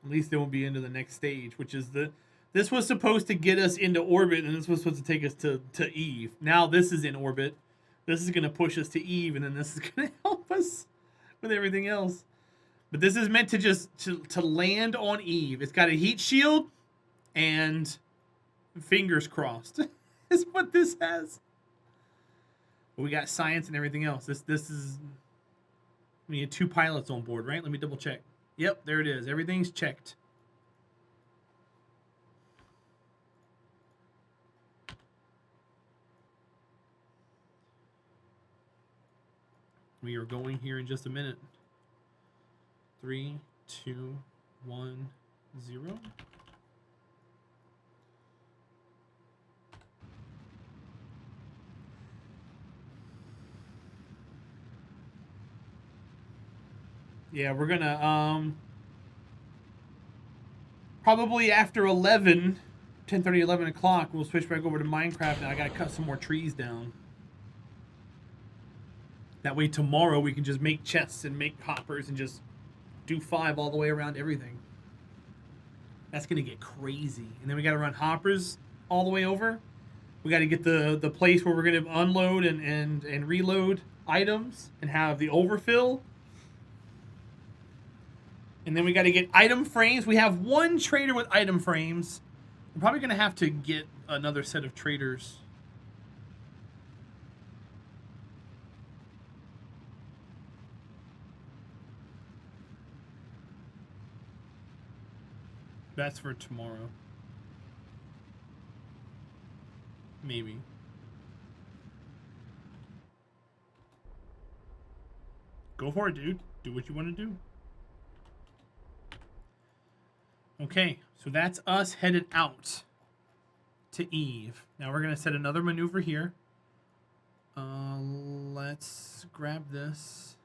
At least then we'll be into the next stage, which is this was supposed to get us into orbit, and this was supposed to take us to Eve. Now this is in orbit. This is going to push us to Eve, and then this is going to help us with everything else. But this is meant to just to land on Eve. It's got a heat shield, and fingers crossed is what this has. But we got science and everything else. This is, we need 2 pilots on board, right? Let me double check. Yep, there it is. Everything's checked. We are going here in just a minute. 3, 2, 1, 0. Yeah, we're gonna probably after 11, 10:30, 11 o'clock, we'll switch back over to Minecraft. Now I gotta cut some more trees down. That way tomorrow we can just make chests and make hoppers and just do 5 all the way around everything. That's gonna get crazy. And then we gotta run hoppers all the way over. We gotta get the place where we're gonna unload and reload items and have the overfill. And then we got to get item frames. We have 1 trader with item frames. We're probably going to have to get another set of traders. That's for tomorrow. Maybe. Go for it, dude. Do what you want to do. Okay, so that's us headed out to Eve. Now we're going to set another maneuver here. Let's grab this.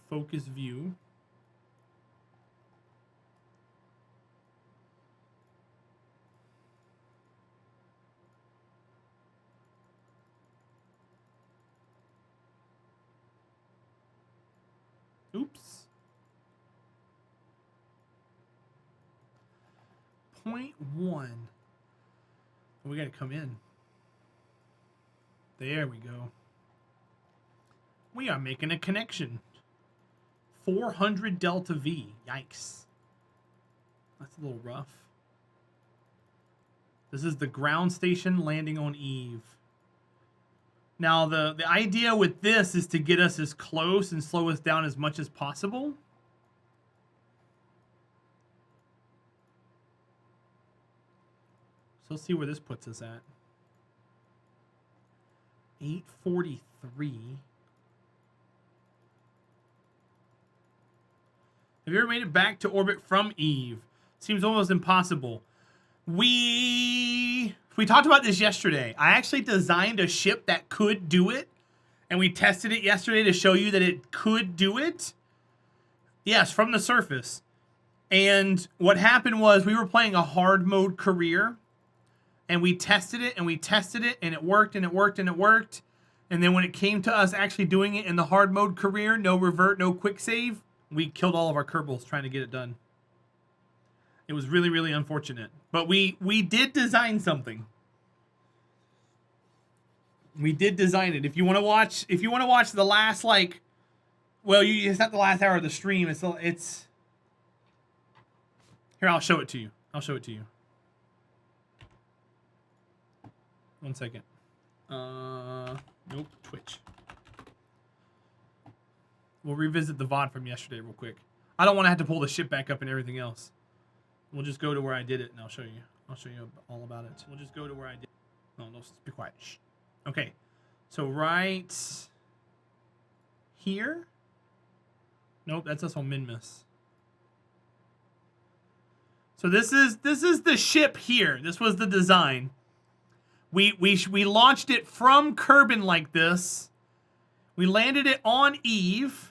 Focus view. Oops. 0.1. We got to come in. There we go. We are making a connection. 400 delta V. Yikes. That's a little rough. This is the ground station landing on Eve. Now, the idea with this is to get us as close and slow us down as much as possible. So let's see where this puts us at. 843. Have you ever made it back to orbit from Eve? Seems almost impossible. We talked about this yesterday. I actually designed a ship that could do it, and we tested it yesterday to show you that it could do it. Yes, from the surface. And what happened was we were playing a hard mode career, and we tested it, and we tested it, and it worked, and it worked, and it worked. And then when it came to us actually doing it in the hard mode career, no revert, no quick save, we killed all of our Kerbals trying to get it done. It was really, really unfortunate. But we did design something. We did design it. If you want to watch the last, like, well, it's not the last hour of the stream. It's here. I'll show it to you. One second. Nope. Twitch. We'll revisit the VOD from yesterday real quick. I don't want to have to pull the ship back up and everything else. We'll just go to where I did it, and I'll show you. I'll show you all about it. We'll just go to where I did. No, be quiet. Shh. Okay. So right here. Nope, that's us on Minmus. So this is the ship here. This was the design. We launched it from Kerbal like this. We landed it on Eve.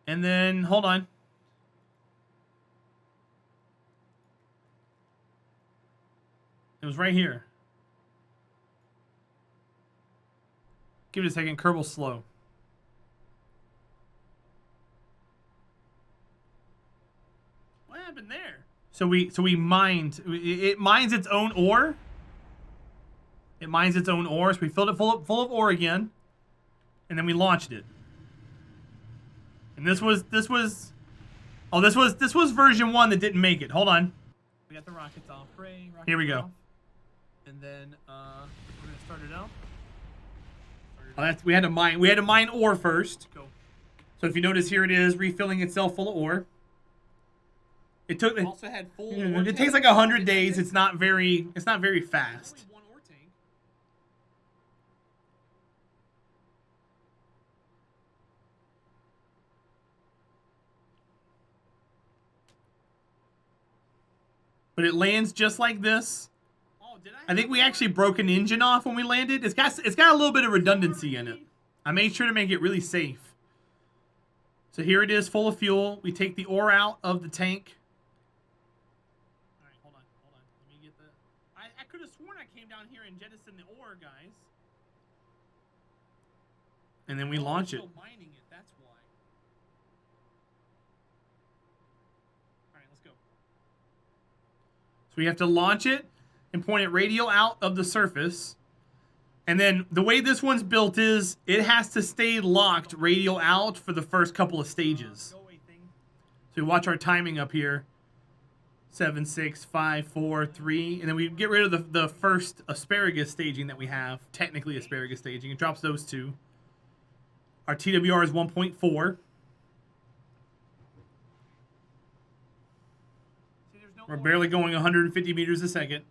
And then, hold on. It was right here. Give it a second. Kerbal's slow. What happened there? So we mined. It mines its own ore. It mines its own ore. So we filled it full of ore again, and then we launched it. And this was version 1 that didn't make it. Hold on. We got the rockets off. Hooray, rockets Here we go. Off. And then we're gonna start it up. We had to mine ore first. Go. So if you notice, here it is refilling itself full of ore. It took. Also had full. It takes like 100 days. It's not very fast. Only one ore tank. But it lands just like this. I think we actually broke an engine off when we landed. It's got a little bit of redundancy in it. I made sure to make it really safe. So here it is, full of fuel. We take the ore out of the tank. All right, hold on. Let me get the. I could have sworn I came down here and jettisoned the ore, guys. And then we launch it. Mining it. That's why. All right, let's go. So we have to launch it and point it radial out of the surface. And then the way this one's built is it has to stay locked radial out for the first couple of stages. So we watch our timing up here. 7, 6, 5, 4, 3. And then we get rid of the first asparagus staging that we have. Technically asparagus staging. It drops those 2. Our TWR is 1.4. We're barely going 150 meters a second.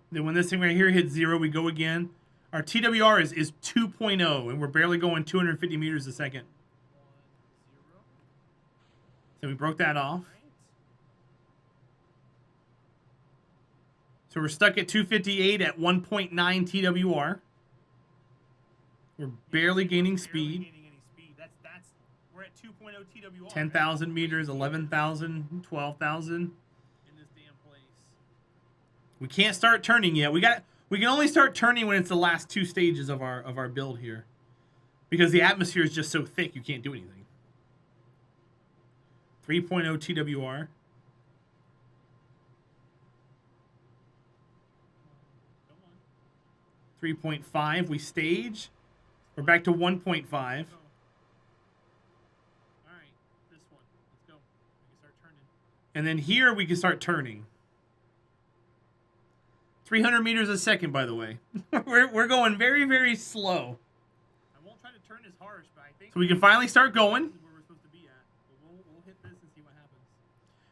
Then when this thing right here hits 0, we go again. Our TWR is 2.0, and we're barely going 250 meters a second. So we broke that off. So we're stuck at 258 at 1.9 TWR. We're barely gaining speed. We're at 2.0 TWR. 10,000 meters, 11,000, 12,000. We can't start turning yet. We can only start turning when it's the last 2 stages of our build here, because the atmosphere is just so thick you can't do anything. 3.0 TWR. Come on. 3.5. We stage. We're back to 1.5. All right, this one. Let's go. We can start turning. And then here we can start turning. 300 meters a second, by the way. we're going very, very slow. I won't try to turn as harsh, but I think so we can finally start going. This is where we're supposed to be at. But we'll hit this and see what happens.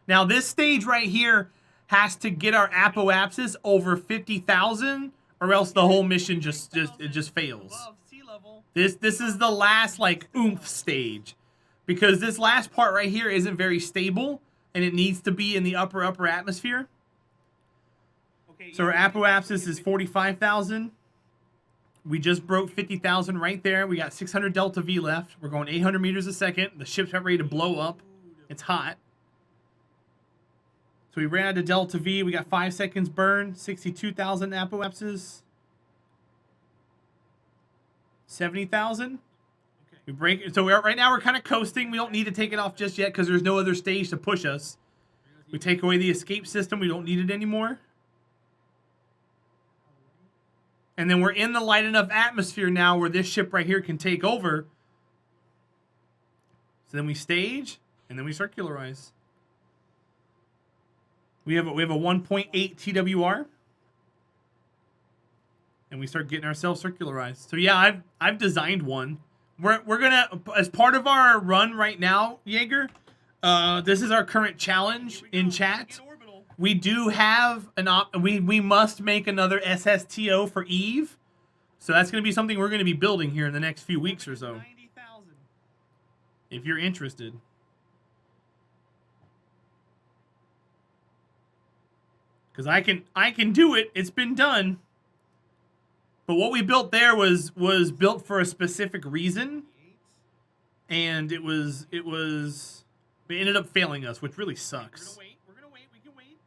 Now, this stage right here has to get our apoapsis over 50,000, or else the whole mission just fails. Above sea level. This is the last like oomph stage, because this last part right here isn't very stable, and it needs to be in the upper atmosphere. So our apoapsis is 45,000. We just broke 50,000 right there. We got 600 delta V left. We're going 800 meters a second. The ship's about ready to blow up. It's hot. So we ran out of delta V. We got 5 seconds burn. 62,000 apoapsis. 70,000. We break it. So right now we're kind of coasting. We don't need to take it off just yet because there's no other stage to push us. We take away the escape system. We don't need it anymore. And then we're in the light enough atmosphere now where this ship right here can take over. So then we stage, and then we circularize. We have a 1.8 TWR. And we start getting ourselves circularized. So yeah, I've designed one. We're gonna, as part of our run right now, Jaeger, this is our current challenge in chat. We do have we must make another SSTO for Eve. So that's going to be something we're going to be building here in the next few weeks or so. 90,000. If you're interested. Cuz I can do it. It's been done. But what we built there was built for a specific reason. And it was It ended up failing us, which really sucks. We're gonna wait. We can wait.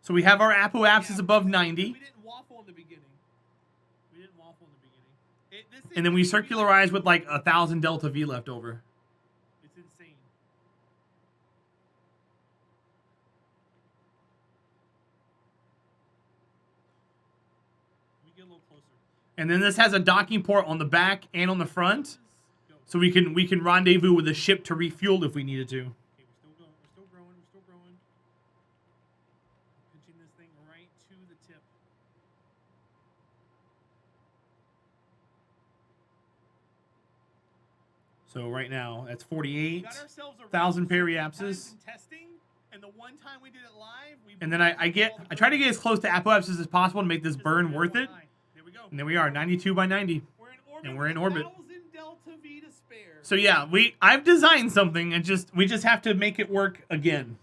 So we have our apoapsis above 90. We didn't waffle in the beginning. And then we circularize with like 1,000 delta V left over. It's insane. Let me get a little closer. And then this has a docking port on the back and on the front. So we can rendezvous with the ship to refuel if we needed to. Okay, we're still going. We're still growing. We're still growing. Pinching this thing right to the tip. So right now, that's 48,000 1,000 periapsis. Testing, and the one time we did it live, And then I try to get as close to apoapsis as possible to make this burn worth it. There we go. And there we are, 92 by 90. We're in orbit. And we're in orbit. 1,000 delta V to spare. So yeah, I've designed something and we just have to make it work again.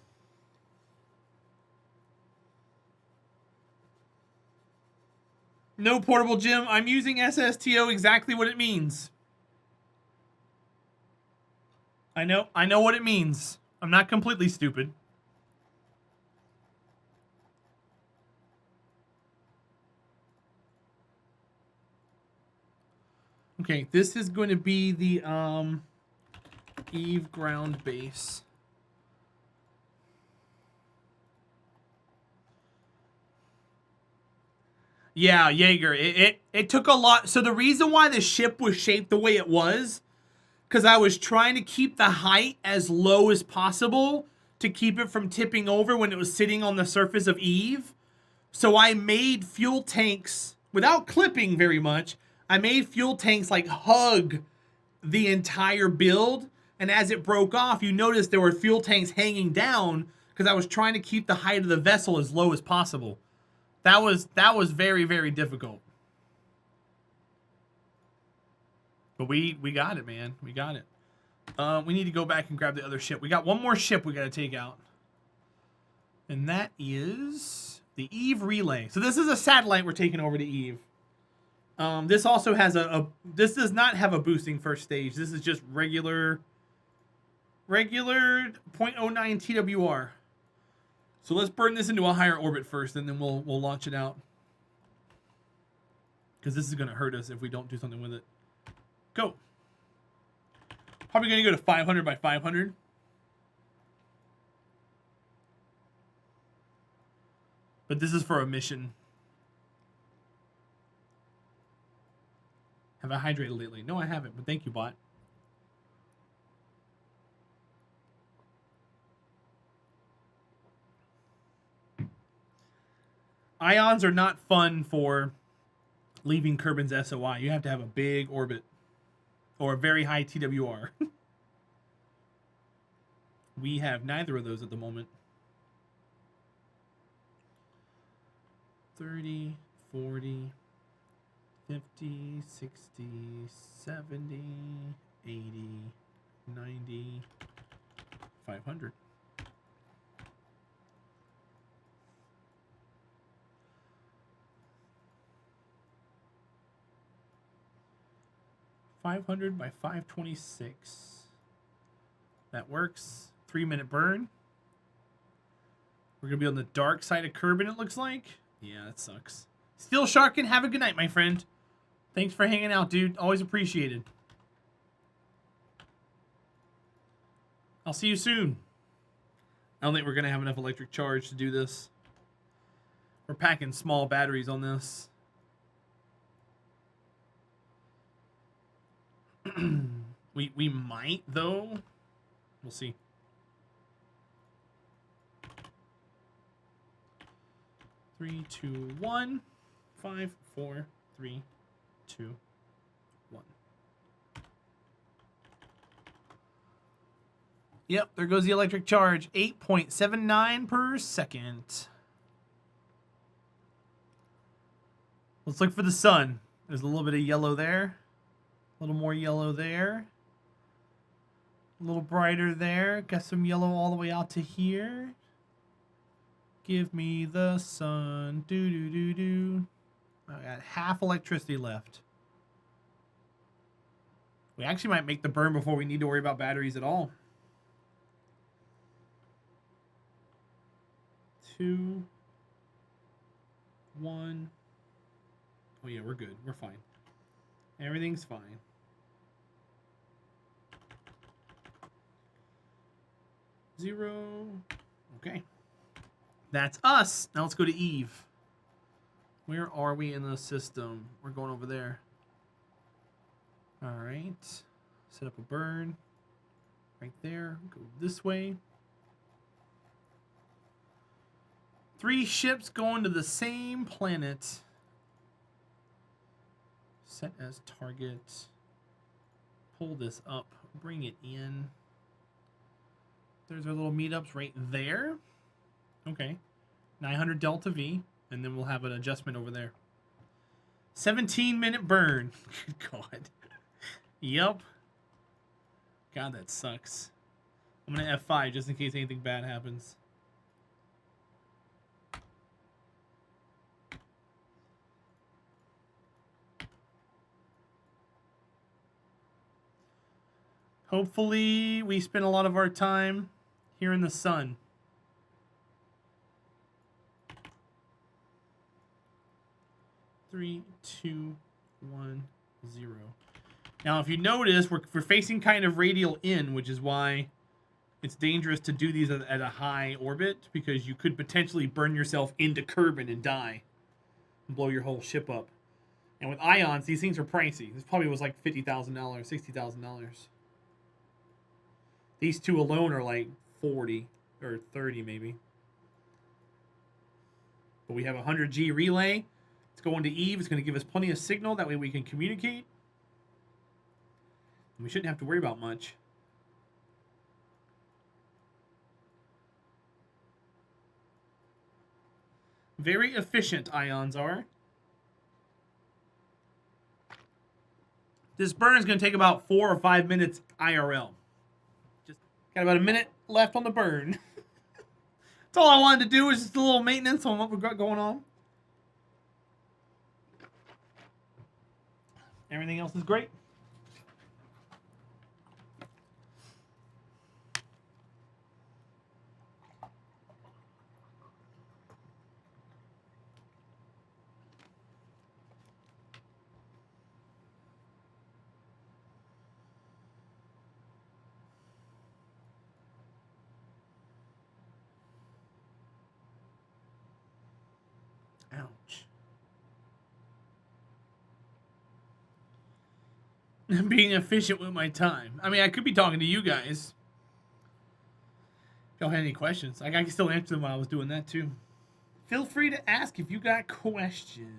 No portable gym. I'm using SSTO exactly what it means. I know what it means. I'm not completely stupid. Okay, this is going to be the Eve ground base. Yeah, Jaeger. It took a lot. So the reason why the ship was shaped the way it was, because I was trying to keep the height as low as possible to keep it from tipping over when it was sitting on the surface of Eve. So I made fuel tanks, without clipping very much, I made fuel tanks like hug the entire build. And as it broke off, you noticed there were fuel tanks hanging down because I was trying to keep the height of the vessel as low as possible. That was very, very difficult. But we got it, man. We got it. We need to go back and grab the other ship. We got one more ship we got to take out. And that is the Eve Relay. So this is a satellite we're taking over to Eve. This also has this does not have a boosting first stage. This is just regular 0.09 TWR. So let's burn this into a higher orbit first, and then we'll launch it out. Because this is going to hurt us if we don't do something with it. Go. Probably going to go to 500 by 500. But this is for a mission. Have I hydrated lately? No, I haven't, but thank you, bot. Ions are not fun for leaving Kerbin's SOI. You have to have a big orbit or a very high TWR. We have neither of those at the moment. 30, 40, 50, 60, 70, 80, 90, 500. $500 by 526. That works. 3-minute burn. We're gonna be on the dark side of Kerbin, it looks like. Yeah, that sucks. Steel Sharkin, have a good night, my friend. Thanks for hanging out, dude. Always appreciated. I'll see you soon. I don't think we're gonna have enough electric charge to do this. We're packing small batteries on this. We might, though. We'll see. Three, two, one. 5, 4, 3, 2, 1. Yep, there goes the electric charge. 8.79 per second. Let's look for the sun. There's a little bit of yellow there. A little more yellow there. A little brighter there. Got some yellow all the way out to here. Give me the sun. Do do do do. I got half electricity left. We actually might make the burn before we need to worry about batteries at all. 2, 1. Oh yeah, we're good. We're fine. Everything's fine. Zero. Okay. That's us. Now let's go to Eve. Where are we in the system? We're going over there. All right. Set up a burn. Right there. Go this way. 3 ships going to the same planet. Set as target. Pull this up. Bring it in. There's our little meetups right there. Okay. 900 Delta V. And then we'll have an adjustment over there. 17-minute burn. Good God. Yep. God, that sucks. I'm going to F5 just in case anything bad happens. Hopefully, we spend a lot of our time here in the sun. Three, two, 1, 0. Now, if you notice, we're facing kind of radial in, which is why it's dangerous to do these at a high orbit, because you could potentially burn yourself into Kerbal and die. And blow your whole ship up. And with ions, these things are pricey. This probably was like $50,000, $60,000. These two alone are like 40 or 30 maybe. But we have a 100G relay. It's going to Eve. It's going to give us plenty of signal. That way we can communicate. And we shouldn't have to worry about much. Very efficient ions are. This burn is going to take about 4 or 5 minutes IRL. Just got about a minute left on the burn. That's all I wanted to do is just a little maintenance on what we've got going on. Everything else is great. Ouch. I'm being efficient with my time. I mean, I could be talking to you guys. If y'all had any questions, I can still answer them while I was doing that too. Feel free to ask if you got questions.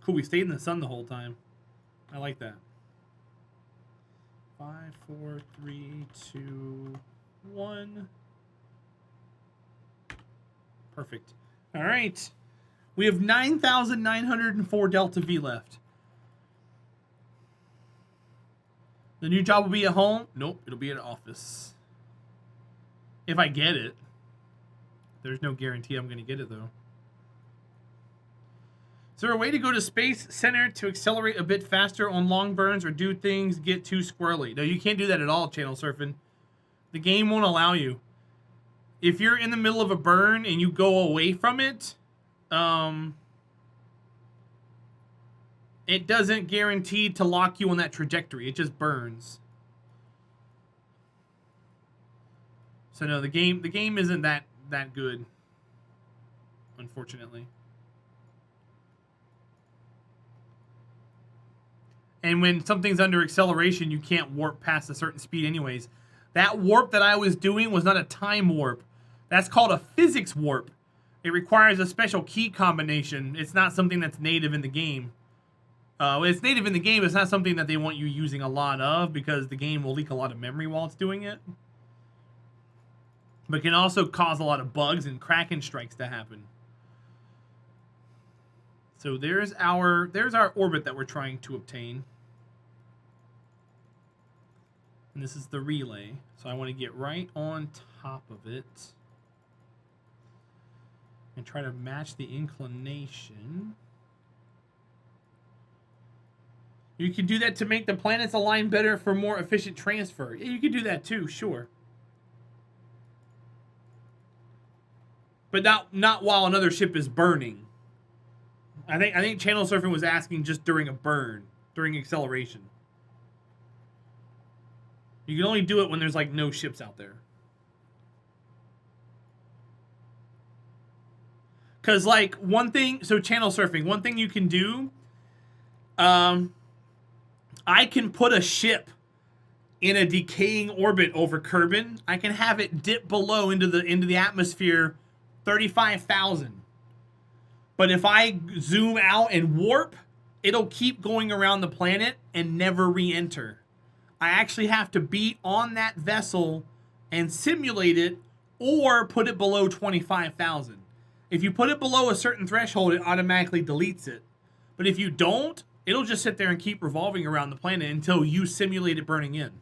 Cool, we stayed in the sun the whole time. I like that. 5, 4, 3, 2, 1. Perfect. All right. We have 9,904 Delta V left. The new job will be at home? Nope, it'll be at office. If I get it. There's no guarantee I'm going to get it, though. Is there a way to go to Space Center to accelerate a bit faster on long burns, or do things get too squirrely? No, you can't do that at all, Channel Surfing. The game won't allow you. If you're in the middle of a burn and you go away from it, it doesn't guarantee to lock you on that trajectory. It just burns. So no, the game isn't that good, unfortunately. And when something's under acceleration, you can't warp past a certain speed anyways. That warp that I was doing was not a time warp. That's called a physics warp. It requires a special key combination. It's not something that's native in the game. It's native in the game. It's not something that they want you using a lot of because the game will leak a lot of memory while it's doing it. But can also cause a lot of bugs and Kraken strikes to happen. So there's our orbit that we're trying to obtain. And this is the relay. So I want to get right on top of it. And try to match the inclination. You can do that to make the planets align better for more efficient transfer. Yeah, you could do that too, sure. But not while another ship is burning. I think channel surfing was asking just during a burn, during acceleration. You can only do it when there's like no ships out there. Cause like one thing, so channel surfing, one thing you can do, I can put a ship in a decaying orbit over Kerbal. I can have it dip below into the atmosphere 35,000. But if I zoom out and warp, it'll keep going around the planet and never re-enter. I actually have to be on that vessel and simulate it or put it below 25,000. If you put it below a certain threshold, it automatically deletes it. But if you don't, it'll just sit there and keep revolving around the planet until you simulate it burning in.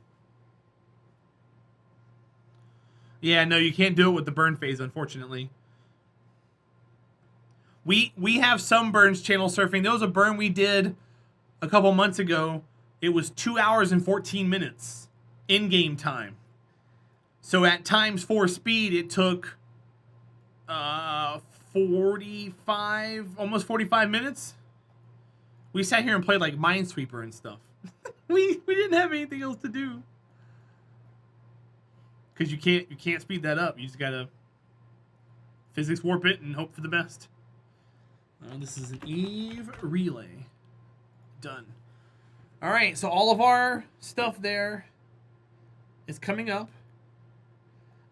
Yeah, no, you can't do it with the burn phase, unfortunately. We have some burns channel surfing. There was a burn we did a couple months ago. It was 2 hours and 14 minutes in-game time. So at ×4 speed, it took 45, almost 45 minutes. We sat here and played like Minesweeper and stuff. we didn't have anything else to do. Because you can't speed that up. You just gotta physics warp it and hope for the best. This is an Eve relay. Done. All right, so all of our stuff there is coming up.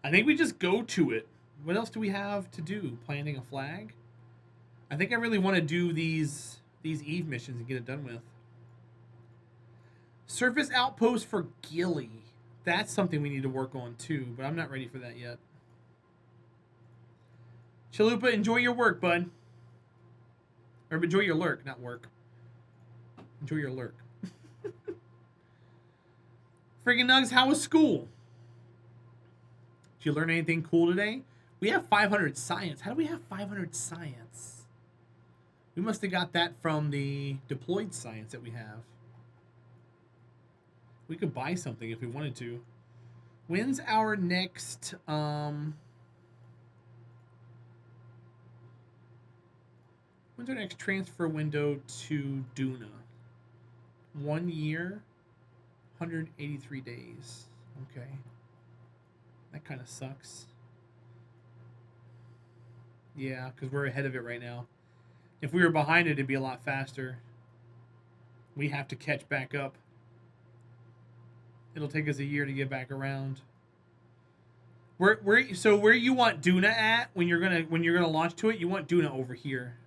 I think we just go to it. What else do we have to do? Planting a flag? I think I really want to do these Eve missions and get it done with. Surface outpost for Gilly. That's something we need to work on too, but I'm not ready for that yet. Chalupa, enjoy your work, bud. Or enjoy your lurk, not work. Enjoy your lurk. Friggin' Nugs, how was school? Did you learn anything cool today? We have 500 science. How do we have 500 science? We must have got that from the deployed science that we have. We could buy something if we wanted to. When's our next... When's our next transfer window to Duna? 1 year, 183 days. Okay. That kind of sucks. Yeah, because we're ahead of it right now. If we were behind it, it'd be a lot faster. We have to catch back up. It'll take us a year to get back around. So where you want Duna at when you're gonna launch to it? You want Duna over here.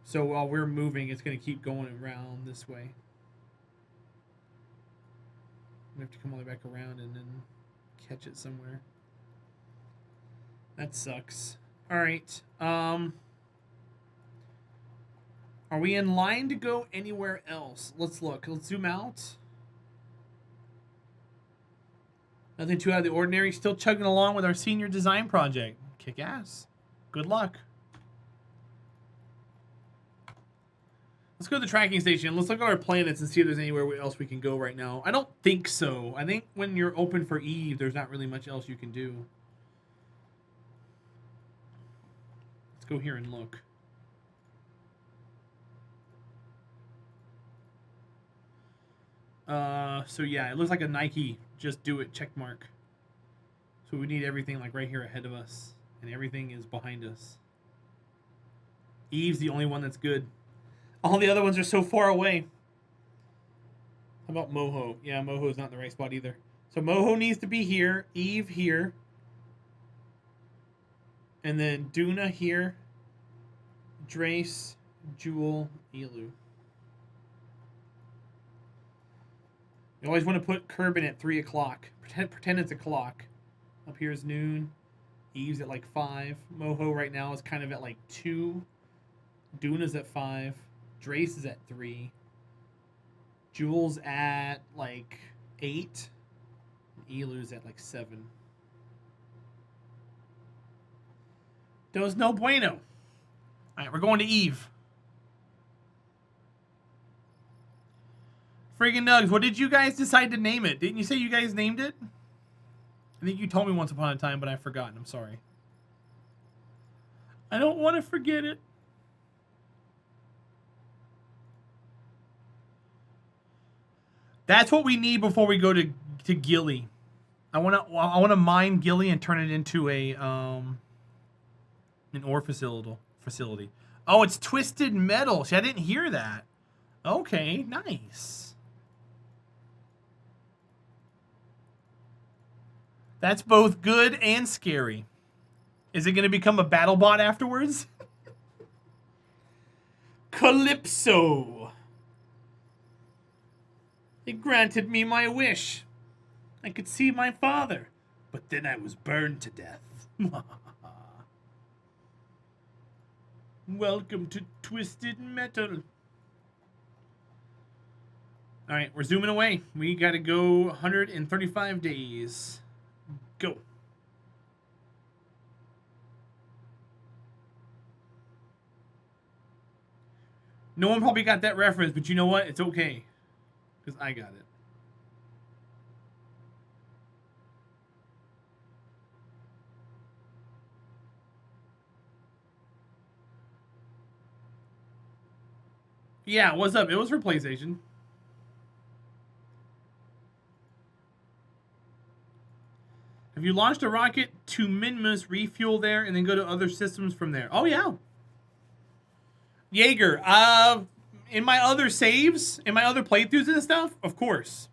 So while we're moving, it's going to keep going around this way. We have to come all the way back around and then catch it somewhere. That sucks. All right. Are we in line to go anywhere else? Let's look. Let's zoom out. Nothing too out of the ordinary. Still chugging along with our senior design project. Kick ass. Good luck. Let's go to the tracking station. Let's look at our planets and see if there's anywhere else we can go right now. I don't think so. I think when you're open for Eve, there's not really much else you can do. Let's go here and look. So yeah, it looks like a Nike just do it check mark. So we need everything like right here ahead of us, and everything is behind us. Eve's the only one that's good. All the other ones are so far away. How about Moho? Yeah, Moho's not in the right spot either. So Moho needs to be here. Eve here. And then Duna here. Drace, Jewel, Elu. You always want to put Kerbal at 3 o'clock. Pretend it's a clock. Up here is noon. Eve's at like 5. Moho right now is kind of at like 2. Duna's at 5. Drace is at 3. Jewel's at like 8. Elu's at like 7. There's no bueno. Alright, we're going to Eve. Friggin' Nugs, what did you guys decide to name it? Didn't you say you guys named it? I think you told me once upon a time, but I've forgotten. I'm sorry. I don't want to forget it. That's what we need before we go to Gilly. I want to mine Gilly and turn it into a an ore facility. Oh, it's twisted metal. See, I didn't hear that. Okay, nice. That's both good and scary. Is it going to become a battle bot afterwards? Calypso. It granted me my wish. I could see my father, but then I was burned to death. Welcome to Twisted Metal. Alright, we're zooming away. We gotta go 135 days. Go. No one probably got that reference, but you know what? It's okay. Because I got it. Yeah, what's up? It was for PlayStation. Have you launched a rocket to Minmus, refuel there, and then go to other systems from there? Oh, yeah. Jaeger, in my other saves, in my other playthroughs and stuff, of course.